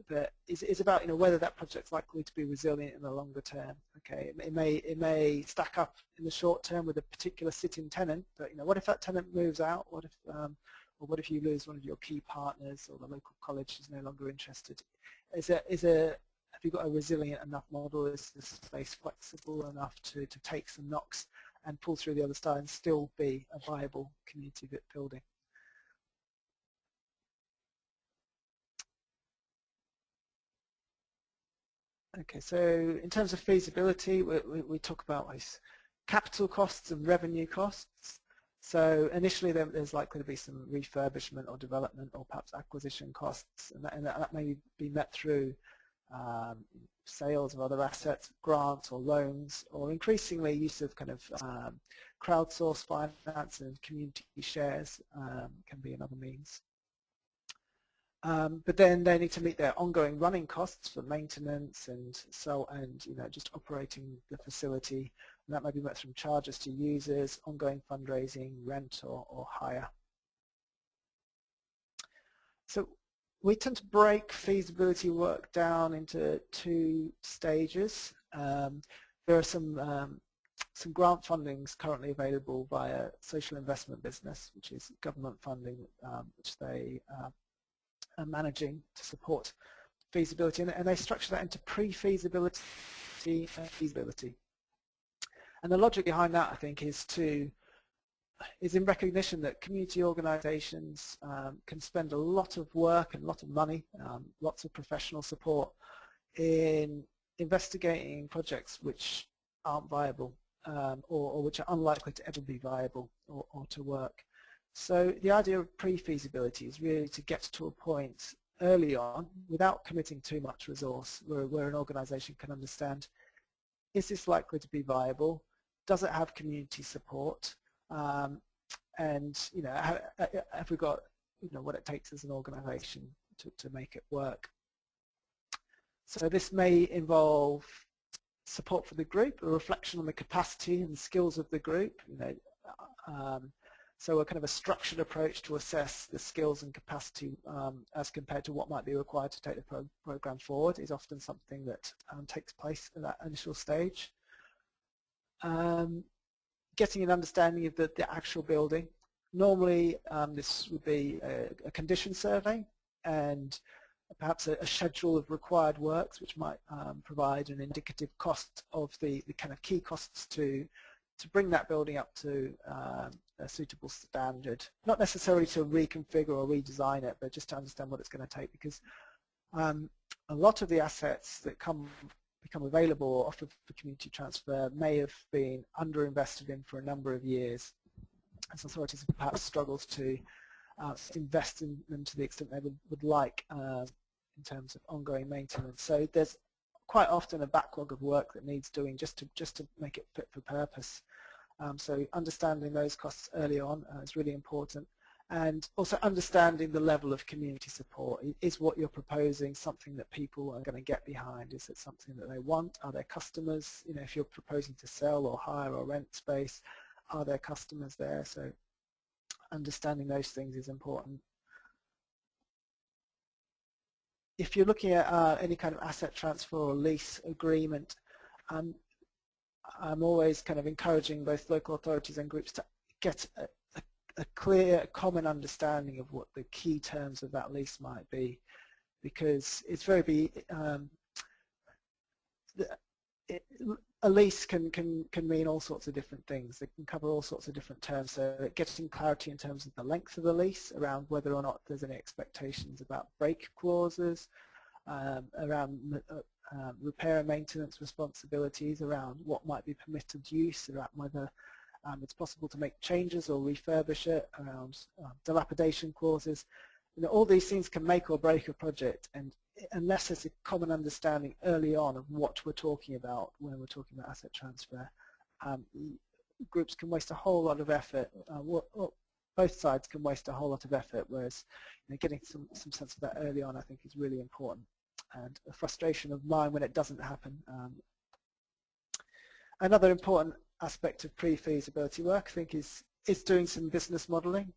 that is about, you know, whether that project's likely to be resilient in the longer term. Okay, it may stack up in the short term with a particular sitting tenant, but you know, what if that tenant moves out? What if or what if you lose one of your key partners, or the local college is no longer interested? Have you got a resilient enough model? Is the space flexible enough to take some knocks and pull through the other side and still be a viable community building? Okay, so in terms of feasibility, we talk about capital costs and revenue costs. So initially there's likely to be some refurbishment or development or perhaps acquisition costs, and that may be met through sales of other assets, grants or loans, or increasingly use of kind of crowdsourced finance and community shares can be another means. But then they need to meet their ongoing running costs for maintenance and you know, just operating the facility, and that may be met from charges to users, ongoing fundraising, rent or hire. So we tend to break feasibility work down into 2 stages. There are some grant fundings currently available via social investment business, which is government funding, which they are managing to support feasibility, and they structure that into pre-feasibility and feasibility. And the logic behind that, I think, is in recognition that community organizations can spend a lot of work and a lot of money, lots of professional support in investigating projects which aren't viable or which are unlikely to ever be viable or to work. So the idea of pre-feasibility is really to get to a point early on without committing too much resource, where an organisation can understand, is this likely to be viable? Does it have community support? And have we got what it takes as an organisation to make it work? So this may involve support for the group, a reflection on the capacity and skills of the group. So a kind of a structured approach to assess the skills and capacity as compared to what might be required to take the program forward is often something that takes place at that initial stage. Getting an understanding of the actual building. Normally this would be a condition survey and perhaps a schedule of required works, which might provide an indicative cost of the kind of key costs to bring that building up to a suitable standard. Not necessarily to reconfigure or redesign it, but just to understand what it's going to take, because a lot of the assets that become available or offered for community transfer may have been underinvested in for a number of years, and some authorities have perhaps struggled to invest in them to the extent they would like in terms of ongoing maintenance. So there's quite often a backlog of work that needs doing just to make it fit for purpose. So understanding those costs early on is really important, and also understanding the level of community support. Is what you're proposing something that people are going to get behind? Is it something that they want? Are there customers? If you're proposing to sell or hire or rent space, are there customers there? So understanding those things is important. If you're looking at any kind of asset transfer or lease agreement, I'm always kind of encouraging both local authorities and groups to get a clear, common understanding of what the key terms of that lease might be, because it's a lease can mean all sorts of different things. It can cover all sorts of different terms. So getting clarity in terms of the length of the lease, around whether or not there's any expectations about break clauses, around repair and maintenance responsibilities, around what might be permitted use, around whether it's possible to make changes or refurbish it, around dilapidation clauses. All these things can make or break a project, and unless there's a common understanding early on of what we're talking about when we're talking about asset transfer, groups can waste a whole lot of effort. Both sides can waste a whole lot of effort, whereas getting some sense of that early on, I think, is really important, and a frustration of mine when it doesn't happen. Another important aspect of pre-feasibility work, I think, is doing some business modelling,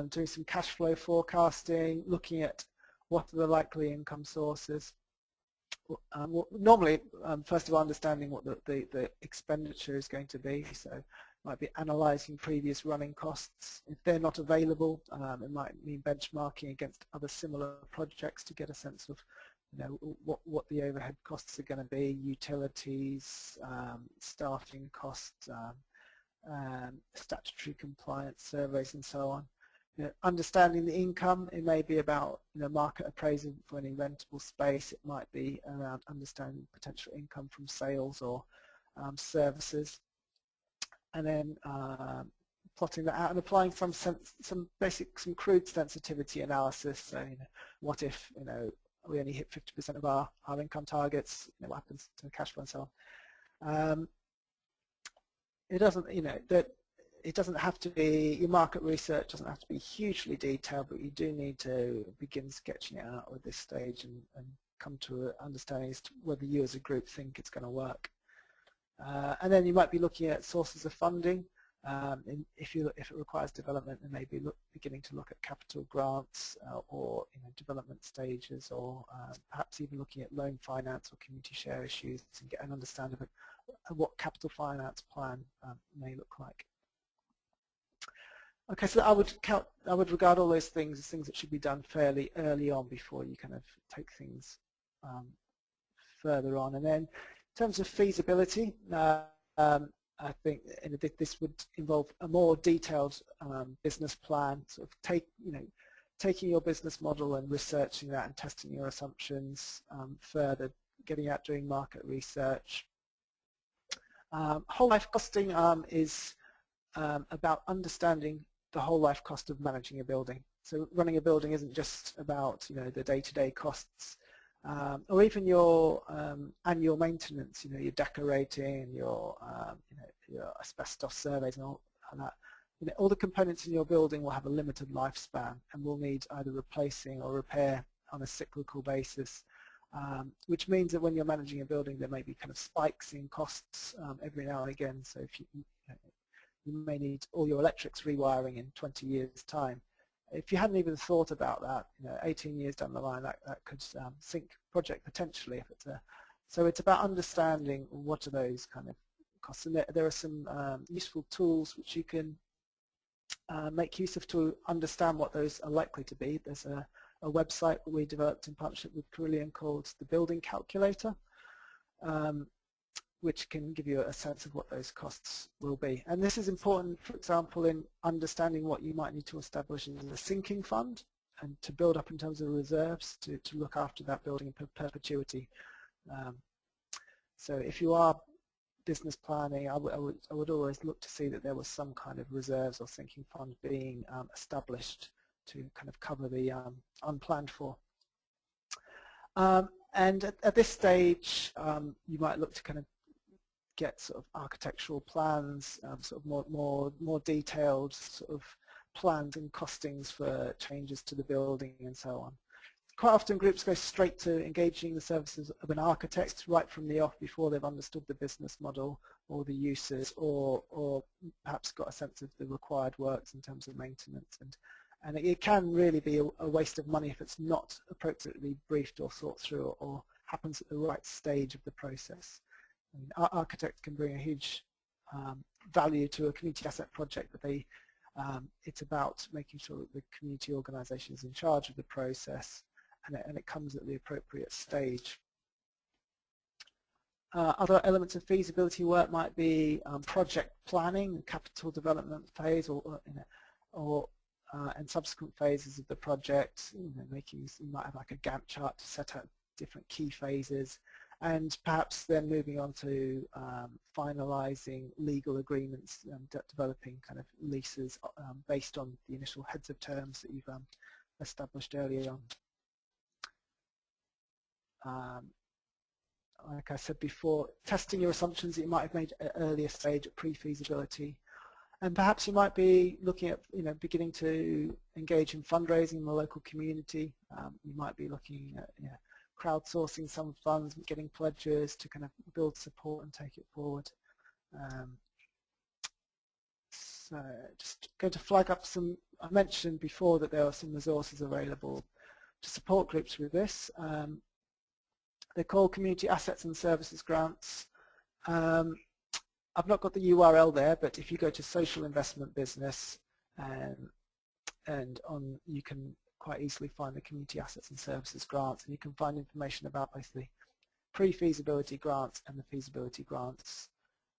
doing some cash flow forecasting, looking at what are the likely income sources. Normally, first of all, understanding what the expenditure is going to be. So it might be analysing previous running costs. If they're not available, it might mean benchmarking against other similar projects to get a sense of what the overhead costs are going to be, utilities, staffing costs, statutory compliance surveys, and so on. Understanding the income, it may be about market appraisal for any rentable space. It might be around understanding potential income from sales or services, and then plotting that out and applying some crude sensitivity analysis. So what if we only hit 50% of our income targets? What happens to the cash flow and so on? It doesn't it doesn't have to be, your market research doesn't have to be hugely detailed, but you do need to begin sketching it out at this stage and come to an understanding as to whether you as a group think it's going to work. And then you might be looking at sources of funding. If it requires development, then maybe beginning to look at capital grants or development stages, or perhaps even looking at loan finance or community share issues and get an understanding of what capital finance plan may look like. Okay, so I would regard all those things as things that should be done fairly early on before you kind of take things further on. And then in terms of feasibility, I think this would involve a more detailed business plan, sort of taking your business model and researching that and testing your assumptions further, getting out doing market research. Whole life costing is about understanding the whole life cost of managing a building. So running a building isn't just about the day-to-day costs, or even your annual maintenance. Your decorating, your your asbestos surveys and all that. All the components in your building will have a limited lifespan and will need either replacing or repair on a cyclical basis, which means that when you're managing a building, there may be kind of spikes in costs every now and again. So if you may need all your electrics rewiring in 20 years' time. If you hadn't even thought about that, 18 years down the line, that could sink project potentially. If it's so it's about understanding what are those kind of costs. And there are some useful tools which you can make use of to understand what those are likely to be. There's a website that we developed in partnership with Carillion called the Building Calculator, which can give you a sense of what those costs will be. And this is important, for example, in understanding what you might need to establish as a sinking fund and to build up in terms of reserves to look after that building in perpetuity. So if you are business planning, I would always look to see that there was some kind of reserves or sinking fund being established to kind of cover the unplanned for. And at this stage, you might look to kind of get sort of architectural plans, sort of more detailed sort of plans and costings for changes to the building and so on. Quite often groups go straight to engaging the services of an architect right from the off before they've understood the business model or the uses or perhaps got a sense of the required works in terms of maintenance. And it can really be a waste of money if it's not appropriately briefed or thought through or happens at the right stage of the process. I mean, architects can bring a huge value to a community asset project, but it's about making sure that the community organisation is in charge of the process and it comes at the appropriate stage. Other elements of feasibility work might be project planning, capital development phase, and subsequent phases of the project. You might have like a Gantt chart to set out different key phases, and perhaps then moving on to finalising legal agreements and developing kind of leases based on the initial heads of terms that you've established earlier on. Like I said before, testing your assumptions that you might have made at an earlier stage at pre-feasibility, and perhaps you might be looking at beginning to engage in fundraising in the local community. You might be looking at crowdsourcing some funds, getting pledges to kind of build support and take it forward. So just going to flag up some. I mentioned before that there are some resources available to support groups with this. They're called Community Assets and Services Grants. I've not got the URL there, but if you go to Social Investment Business you can quite easily find the Community Assets and Services Grants, and you can find information about both the pre-feasibility grants and the feasibility grants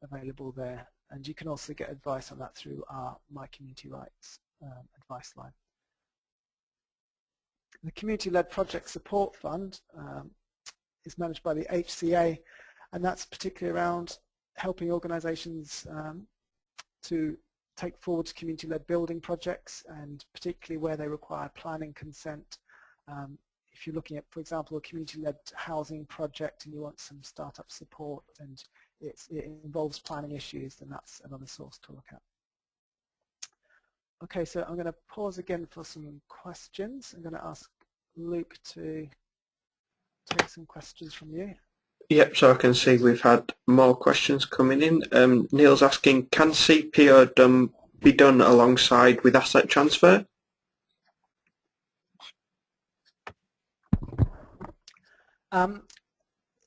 available there. And you can also get advice on that through our My Community Rights advice line. The Community-Led Project Support Fund is managed by the HCA, and that's particularly around helping organisations to take forward community-led building projects, and particularly where they require planning consent. If you're looking at, for example, a community-led housing project and you want some startup support and it involves planning issues, then that's another source to look at. Okay, so I'm going to pause again for some questions. I'm going to ask Luke to take some questions from you. Yep, so I can see we've had more questions coming in. Neil's asking, can CPO be done alongside with asset transfer?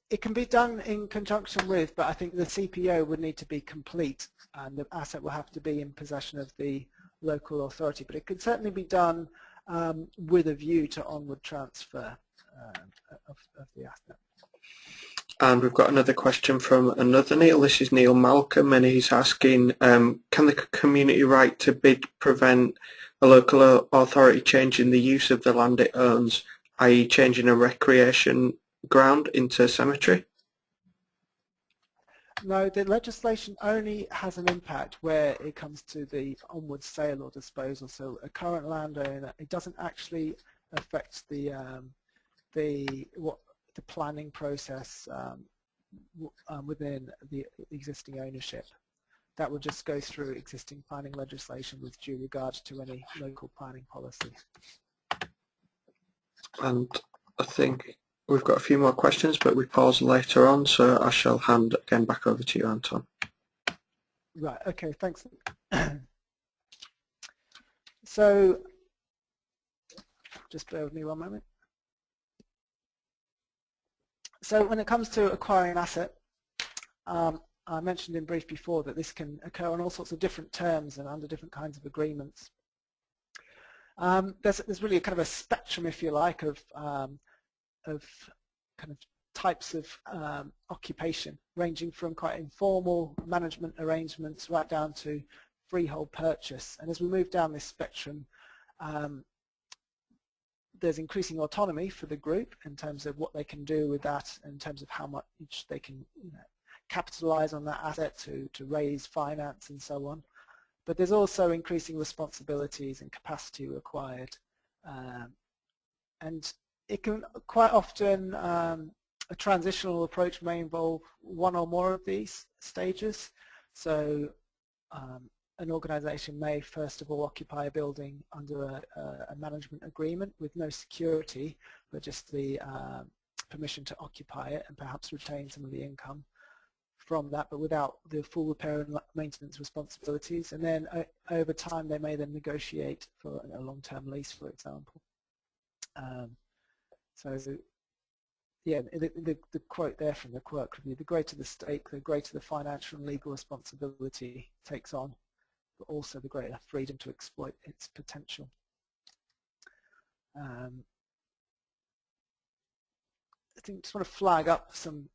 It can be done in conjunction with, but I think the CPO would need to be complete and the asset will have to be in possession of the local authority. But it could certainly be done with a view to onward transfer of the asset. And we've got another question from another Neil. This is Neil Malcolm, and he's asking, can the community right to bid prevent a local authority changing the use of the land it owns, i.e. changing a recreation ground into a cemetery? No, the legislation only has an impact where it comes to the onward sale or disposal. So a current landowner, it doesn't actually affect the planning process within the existing ownership. That would just go through existing planning legislation with due regard to any local planning policy. And I think we've got a few more questions, but we pause later on, so I shall hand again back over to you, Anton. Right, okay, thanks. So, just bear with me one moment. So when it comes to acquiring an asset, I mentioned in brief before that this can occur on all sorts of different terms and under different kinds of agreements. There's really a kind of a spectrum, if you like, of kind of types of occupation, ranging from quite informal management arrangements right down to freehold purchase. And as we move down this spectrum, there's increasing autonomy for the group in terms of what they can do with that, in terms of how much they can capitalize on that asset to raise finance and so on. But there's also increasing responsibilities and capacity required. And it can quite often, a transitional approach may involve one or more of these stages. So an organization may first of all occupy a building under a management agreement with no security, but just the permission to occupy it and perhaps retain some of the income from that, but without the full repair and maintenance responsibilities. And then over time they may then negotiate for a long-term lease, for example. So yeah, the quote there from the quirk review, the greater the stake, the greater the financial and legal responsibility takes on, but also the greater freedom to exploit its potential. I think I just want to flag up some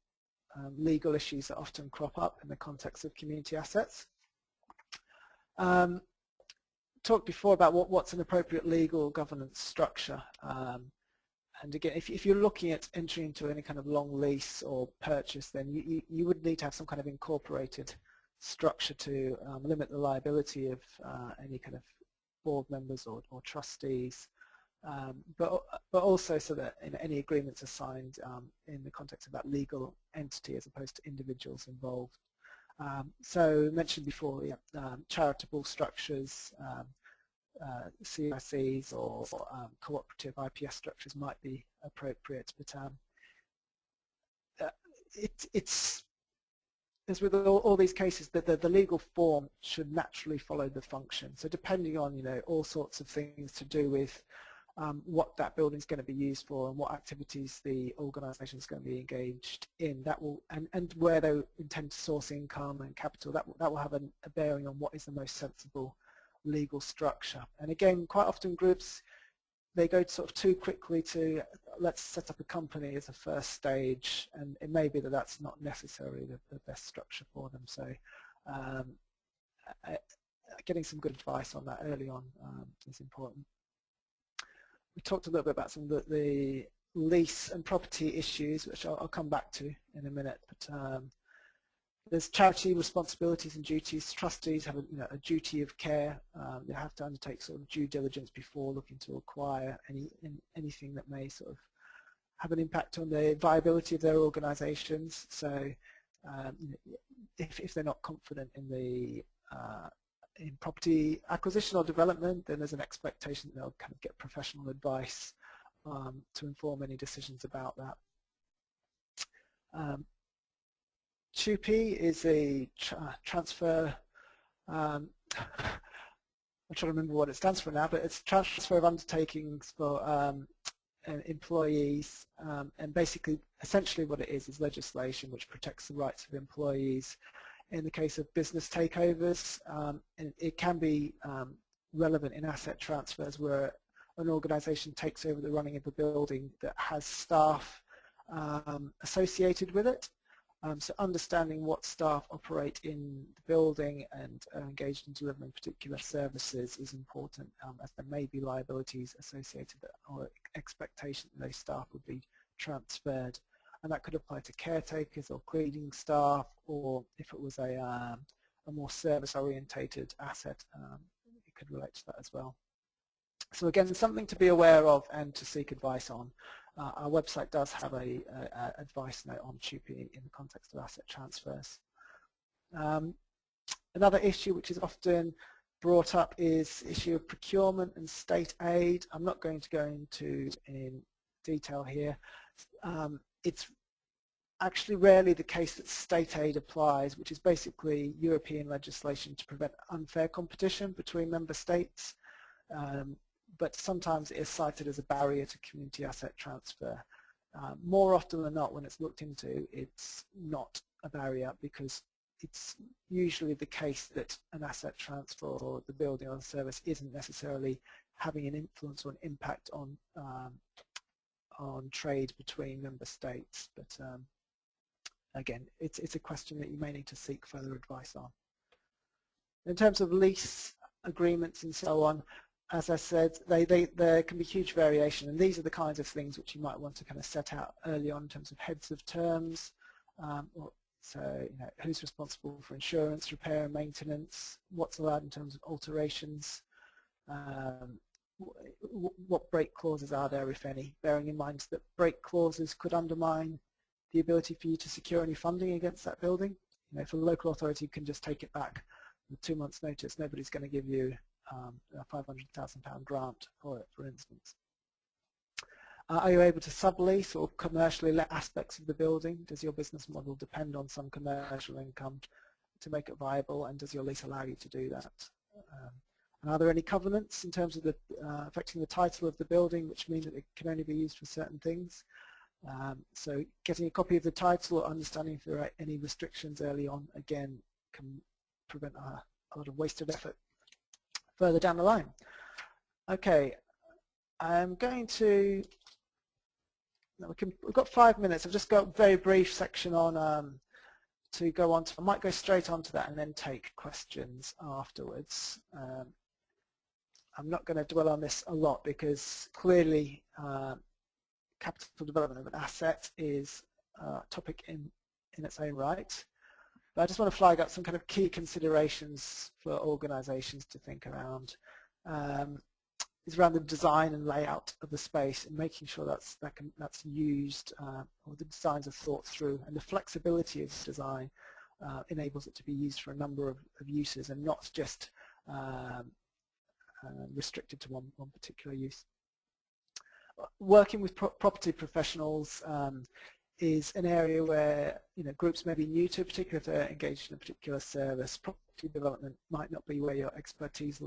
legal issues that often crop up in the context of community assets. Talked before about what's an appropriate legal governance structure. And again, if you're looking at entering into any kind of long lease or purchase, then you would need to have some kind of incorporated structure to limit the liability of any kind of board members or trustees. But also so that any agreements are signed in the context of that legal entity as opposed to individuals involved. So mentioned before, charitable structures, CICs or cooperative IPS structures might be appropriate, but it's as with all these cases that the legal form should naturally follow the function. So depending on all sorts of things to do with what that building is going to be used for and what activities the organisation is going to be engaged in, that will and where they intend to source income and capital, that will have a bearing on what is the most sensible legal structure. And again, quite often groups, they go sort of too quickly to let's set up a company as a first stage, and it may be that that's not necessarily the best structure for them. So getting some good advice on that early on is important. We talked a little bit about some of the lease and property issues, which I'll come back to in a minute. But there's charity responsibilities and duties. Trustees have a duty of care. They have to undertake sort of due diligence before looking to acquire anything that may sort of have an impact on the viability of their organisations. So if they're not confident in the in property acquisition or development, then there's an expectation that they'll kind of get professional advice to inform any decisions about that. TUPE is a transfer, I'm trying to remember what it stands for now, but it's transfer of undertakings for employees, and basically, essentially what it is legislation which protects the rights of employees in the case of business takeovers, and it can be relevant in asset transfers where an organisation takes over the running of a building that has staff associated with it. So understanding what staff operate in the building and are engaged in delivering particular services is important, as there may be liabilities associated or expectation that those staff would be transferred. and that could apply to caretakers or cleaning staff, or if it was a more service-orientated asset, it could relate to that as well. So again, something to be aware of and to seek advice on. Our website does have a advice note on TUPE in the context of asset transfers. Another issue which is often brought up is the issue of procurement and state aid. I'm not going to go into in detail here. It's actually rarely the case that state aid applies, which is basically European legislation to prevent unfair competition between member states, but sometimes it is cited as a barrier to community asset transfer. More often than not, when it's looked into, it's not a barrier, because it's usually the case that an asset transfer or the building or the service isn't necessarily having an influence or an impact on trade between member states. But again, it's a question that you may need to seek further advice on. In terms of lease agreements and so on, as I said, there can be huge variation, and these are the kinds of things which you might want to kind of set out early on in terms of heads of terms. So, who's responsible for insurance, repair and maintenance, what's allowed in terms of alterations, what break clauses are there, if any, bearing in mind that break clauses could undermine the ability for you to secure any funding against that building. If a local authority can just take it back with 2 months' notice, nobody's going to give you a £500,000 grant for it, for instance. Are you able to sublease or commercially let aspects of the building? Does your business model depend on some commercial income to make it viable, and does your lease allow you to do that? And are there any covenants in terms of affecting the title of the building, which mean that it can only be used for certain things? So getting a copy of the title or understanding if there are any restrictions early on, again, can prevent a lot of wasted effort further down the line. Okay, I'm going to, we've got 5 minutes. I've just got a very brief section on to go on to. I might go straight on to that and then take questions afterwards. I'm not going to dwell on this a lot, because clearly capital development of an asset is a topic in its own right. But I just want to flag up some kind of key considerations for organisations to think around. Is around the design and layout of the space, and making sure that's used, or the designs are thought through, and the flexibility of the design enables it to be used for a number of uses, and not just restricted to one particular use. Working with property professionals is an area where groups may be new to, particularly if they're engaged in a particular service. Property development might not be where your expertise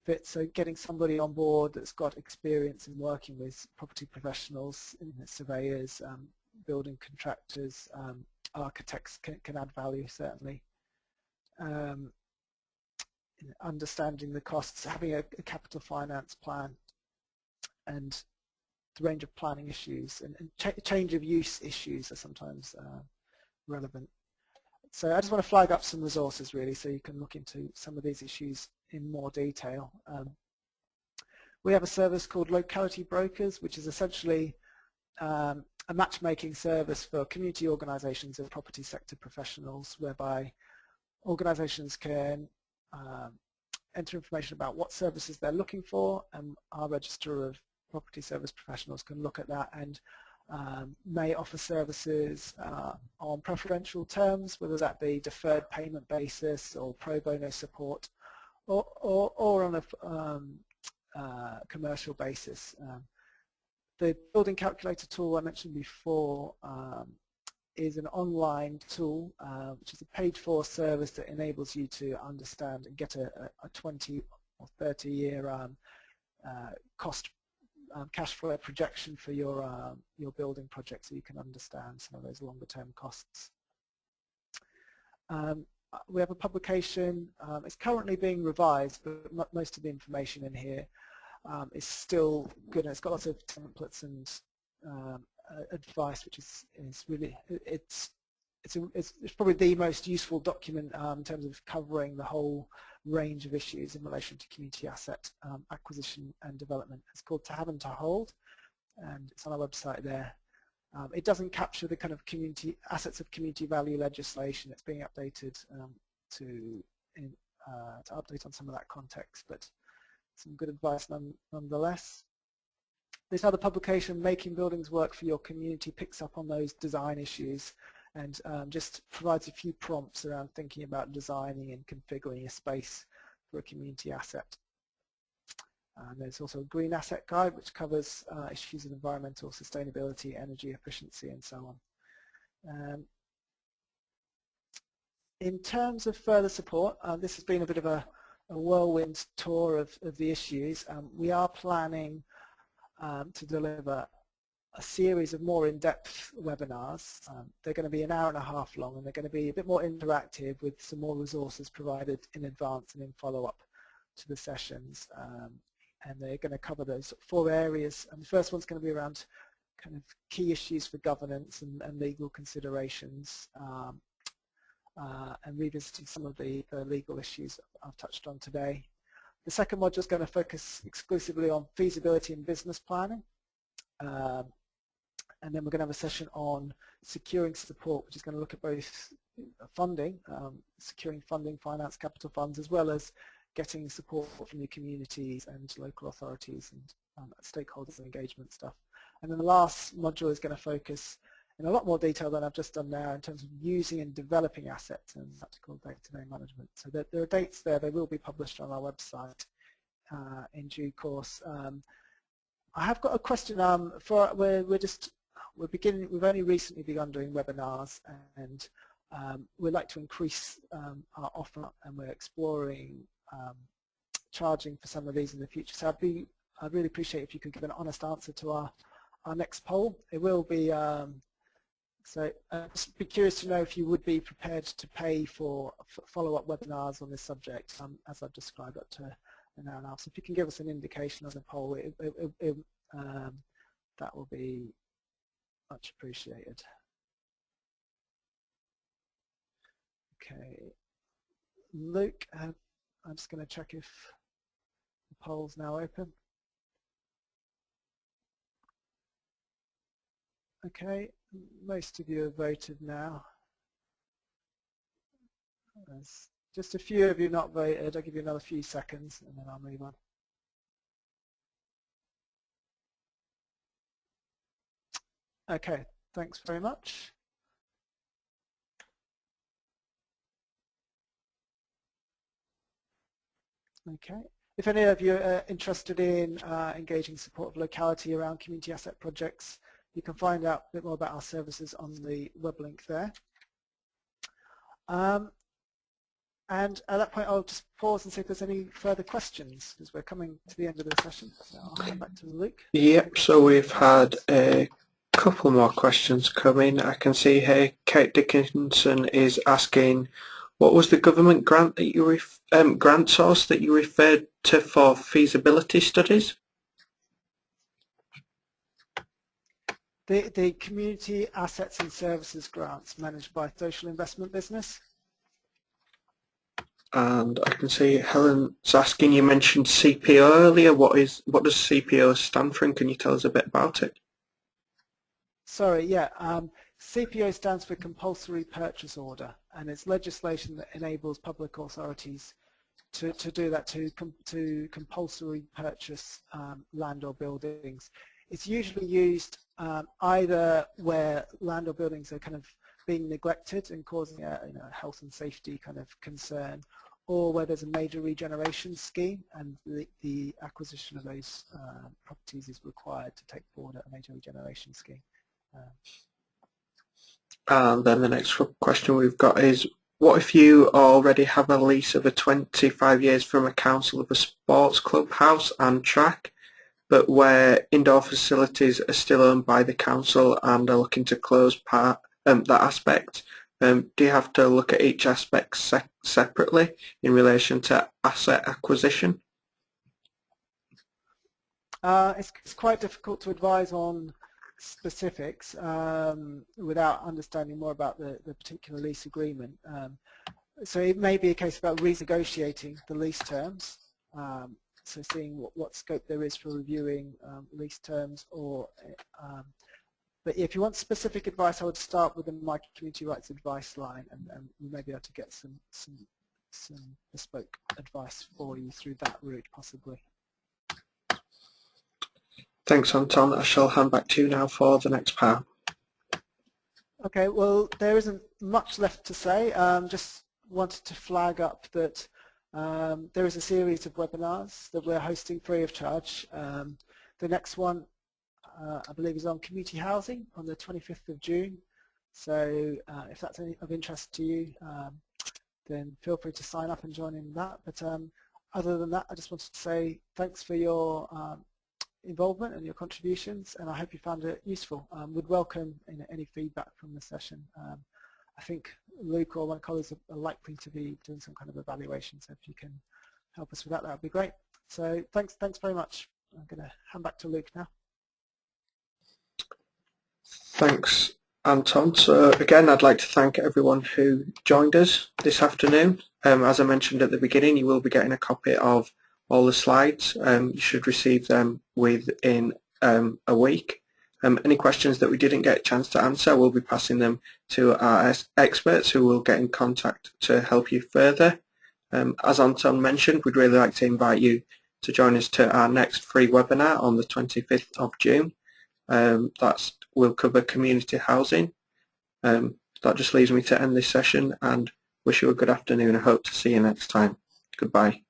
fits, so getting somebody on board that's got experience in working with property professionals, surveyors, building contractors, architects can add value, certainly. Understanding the costs, having a capital finance plan, and the range of planning issues and change of use issues are sometimes relevant. So I just want to flag up some resources, really, so you can look into some of these issues in more detail. We have a service called Locality Brokers, which is essentially a matchmaking service for community organisations and property sector professionals, whereby organisations can enter information about what services they're looking for, and our register of property service professionals can look at that and may offer services on preferential terms, whether that be deferred payment basis or pro bono support, or on a commercial basis. The building calculator tool I mentioned before is an online tool, which is a paid-for service that enables you to understand and get a 20 or 30-year cost cash flow projection for your building project, so you can understand some of those longer-term costs. We have a publication. It's currently being revised, but most of the information in here is still good. And it's got lots of templates and advice, which is really it's probably the most useful document in terms of covering the whole range of issues in relation to community asset acquisition and development. It's called To Have and To Hold, and it's on our website there. It doesn't capture the kind of assets of community value legislation. It's being updated to update on some of that context, but some good advice nonetheless. This other publication, Making Buildings Work for Your Community, picks up on those design issues and just provides a few prompts around thinking about designing and configuring a space for a community asset. There's also a Green Asset Guide, which covers issues of environmental sustainability, energy efficiency, and so on. In terms of further support, this has been a bit of a whirlwind tour of the issues. We are planning to deliver a series of more in-depth webinars. They're going to be an hour and a half long, and they're going to be a bit more interactive with some more resources provided in advance and in follow-up to the sessions. And they're going to cover those 4 areas. And the first one's going to be around kind of key issues for governance and legal considerations, and revisiting some of the legal issues I've touched on today. The second module is going to focus exclusively on feasibility and business planning. And then we're going to have a session on securing support, which is going to look at both funding, securing funding, finance, capital funds, as well as getting support from the communities and local authorities and stakeholders and engagement stuff. And then the last module is going to focus in a lot more detail than I've just done now in terms of using and developing assets and practical day-to-day management. So there are dates there. They will be published on our website in due course. I have got a question. We've only recently begun doing webinars, and we'd like to increase our offer, and we're exploring charging for some of these in the future. So I'd really appreciate if you could give an honest answer to our next poll. It will be so just be curious to know if you would be prepared to pay for follow-up webinars on this subject, as I've described, up to an hour and a half. So if you can give us an indication on the poll, that will be much appreciated. Okay, Luke, I'm just going to check if the poll's now open. Okay, most of you have voted now. There's just a few of you not voted. I'll give you another few seconds and then I'll move on. Okay, thanks very much. Okay. If any of you are interested in engaging support of Locality around community asset projects, you can find out a bit more about our services on the web link there. And at that point, I'll just pause and see if there's any further questions, because we're coming to the end of the session. So I'll hand back to Luke. Yep, so we've had a couple more questions come in. I can see here Kate Dickinson is asking, what was the government grant that you grant source that you referred to for feasibility studies? The Community Assets and Services grants managed by Social Investment Business. And I can see Helen's asking, you mentioned CPO earlier. What does CPO stand for, and can you tell us a bit about it? Sorry, yeah. CPO stands for Compulsory Purchase Order, and it's legislation that enables public authorities to do that, to compulsory purchase land or buildings. It's usually used either where land or buildings are kind of being neglected and causing a health and safety kind of concern, or where there's a major regeneration scheme and the acquisition of those properties is required to take forward a major regeneration scheme. And then the next question we've got is, what if you already have a lease of 25 years from a council of a sports club, house and track, but where indoor facilities are still owned by the council and are looking to close that aspect? Do you have to look at each aspect separately in relation to asset acquisition? It's quite difficult to advise on specifics without understanding more about the particular lease agreement. So it may be a case about renegotiating the lease terms, so seeing what scope there is for reviewing lease terms, or But if you want specific advice, I would start with the My Community Rights Advice line, and we may be able to get some bespoke advice for you through that route, possibly. Thanks, Anton. I shall hand back to you now for the next part. Okay, well, there isn't much left to say. Just wanted to flag up that there is a series of webinars that we're hosting free of charge. The next one, I believe, is on community housing on the 25th of June. So if that's of interest to you, then feel free to sign up and join in that. But other than that, I just wanted to say thanks for your involvement and your contributions, and I hope you found it useful. Would welcome any feedback from the session. I think Luke or my colleagues are likely to be doing some kind of evaluation, so if you can help us with that, that would be great. So thanks very much. I'm going to hand back to Luke now. Thanks, Anton. So again, I'd like to thank everyone who joined us this afternoon. As I mentioned at the beginning, you will be getting a copy of all the slides. You should receive them within a week. Any questions that we didn't get a chance to answer, we'll be passing them to our experts who will get in contact to help you further. As Anton mentioned, we'd really like to invite you to join us to our next free webinar on the 25th of June. That will cover community housing. That just leaves me to end this session and wish you a good afternoon. I hope to see you next time. Goodbye.